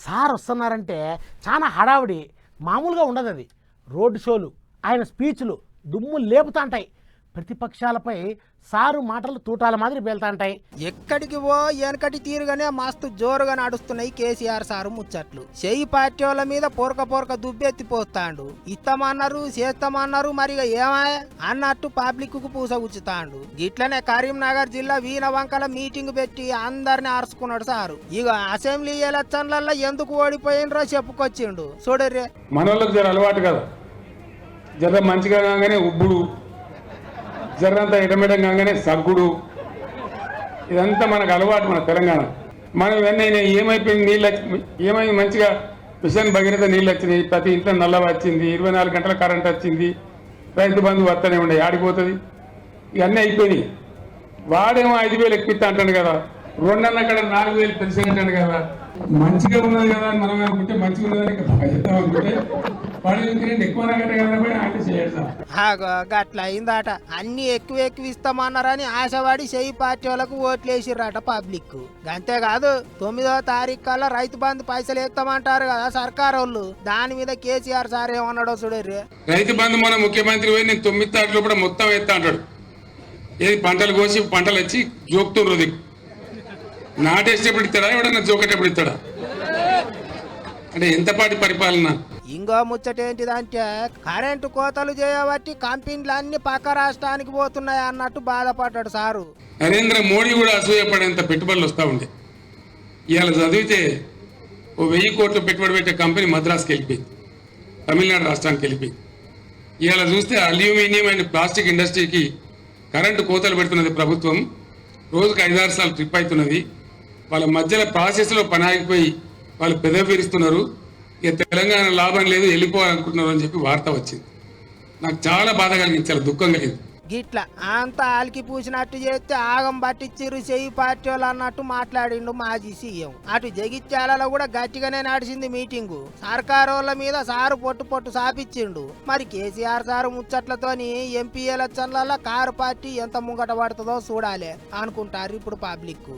Sir వస్తున్నారంటే చాలా హడావిడి, మామూలుగా ఉండదు. అది రోడ్డు షోలు, ఆయన స్పీచ్లు దుమ్ము లేపుతాంటాయి. ప్రతిపక్షాలపై సారు మాటలు తూటాల మాదిరి పేలుతాంటాయి. ఎక్కడికి పో వెనకటి తీరుగానే మస్తు జోరుగా నడుస్తున్నాయి కేసీఆర్ సారు ముచ్చట్లు. చెయ్యి పార్టీ వాళ్ళ మీద పొరక దుబ్బెత్తిపోతాండు. ఇస్తామన్నారు చేస్తామన్నారు మరి ఏమాయ అన్నట్టు పబ్లిక్ కు పూసగుచ్చుతాండు. ఇట్లనే కరీంనగర్ జిల్లా వీణవంకల మీటింగ్ పెట్టి అందరిని అరుచుకున్నాడు సారు. ఇక అసెంబ్లీ ఎలక్షన్లలో ఎందుకు ఓడిపోయినరో చెప్పుకొచ్చిండు. చూడర్రే, మనోళ్ళకి జర అలవాటు కదా, జర మంచిగా కాగానే ఉబ్బుడు, జరంతా ఇటమిటం కాగానే సగ్గుడు, ఇదంతా మనకు అలవాటు. మన తెలంగాణ మనం ఇవన్నీ ఏమైపోయింది, నీళ్ళు ఏమైంది, మంచిగా మిషన్ భగీరథ నీళ్ళు వచ్చినాయి, ప్రతి ఇంట్లో నల్ల వచ్చింది, 24 గంటల కరెంట్ వచ్చింది, రైతు బంధు వస్తూనే ఉండే, ఆడిపోతుంది, ఇవన్నీ అయిపోయినాయి. వాడేమో 5,000 ఎక్కిస్తా అంటాడు కదా, 2 అక్కడ 4,000 పెన్షన్ అంటాడు కదా. మంచిగా ఉన్నది కదా అని మనం అనుకుంటే, మంచిగా ఉన్నదని చెప్తాం అనుకుంటే గట్ల అయిందట. అన్ని ఎక్కువ ఇస్తామన్నారని ఆశపడి చెయ్యి పార్టీ వాళ్ళకు ఓట్లేసిర్రట పబ్లిక్. అంతేకాదు 9వ తారీఖు కల్లా రైతు బంధు పైసలు ఎత్తామంటారు కదా సర్కార్ వాళ్ళు. దాని మీద కేసీఆర్ సార్ ఏమన్నాడో చూడర్రి. రైతు బంధు మన ముఖ్యమంత్రి పోయి నేను 9 తారీఖులో కూడా మొత్తం ఎత్తా అంటాడు. ఏది పంటలు కోసి పంటలు వచ్చి జోకుతుండ్రు, నాటేసేటప్పుడు ఇస్తాడా, ఎవడన్నా జోకేటప్పుడు ఇస్తాడా? అంటే ఎంతపాటి పరిపాలన. ఇంకో ముచ్చటేంటిదంటే కరెంటు కోతలు చేయబట్టి కంపెనీలు అన్ని పక్క రాష్ట్రానికి పోతున్నాయి అన్నట్టు బాధపడ్డాడు సారు. నరేంద్ర మోడీ కూడా అసూయపడేంత పెట్టుబడులు వస్తూ ఉండే. ఇవాళ చదివితే 1000 కోట్లు పెట్టుబడి పెట్టే కంపెనీ మద్రాసుకి వెళ్ళిపోయింది, తమిళనాడు రాష్ట్రానికి వెళ్ళిపోయింది. ఇవాళ చూస్తే అల్యూమినియం అండ్ ప్లాస్టిక్ ఇండస్ట్రీకి కరెంటు కోతలు పెడుతున్నది ప్రభుత్వం. రోజుకు 5-6 సార్లు ట్రిప్ అవుతున్నది. వాళ్ళ మధ్యలో ప్రాసెస్లో పని ఆగిపోయి వాళ్ళు పెదవిరుస్తున్నారు. ఇక తెలంగాణ లాభం లేదు, వెళ్ళిపోవాలనుకుంటున్నారు అని చెప్పి వార్త వచ్చింది. నాకు చాలా బాధ కలిగించాలి, దుఃఖం కలిగింది. గిట్లా అంతా ఆలికి పూసినట్టు చేస్తే ఆగం పట్టించిర్రు చెయ్యి పార్టీ వాళ్ళు అన్నట్టు మాట్లాడిండు మాజీ సీఎం. అటు జగిత్యాలలో కూడా గట్టిగానే నడిచింది మీటింగు. సర్కారు వాళ్ళ మీద సారు పొట్టు సాపిచ్చిండు. మరి కేసీఆర్ సారు ముచ్చట్లతోని ఎంపీ ఎలక్షన్లలో కారు పార్టీ ఎంత ముంగట పడుతుందో చూడాలి అనుకుంటారు ఇప్పుడు పబ్లిక్.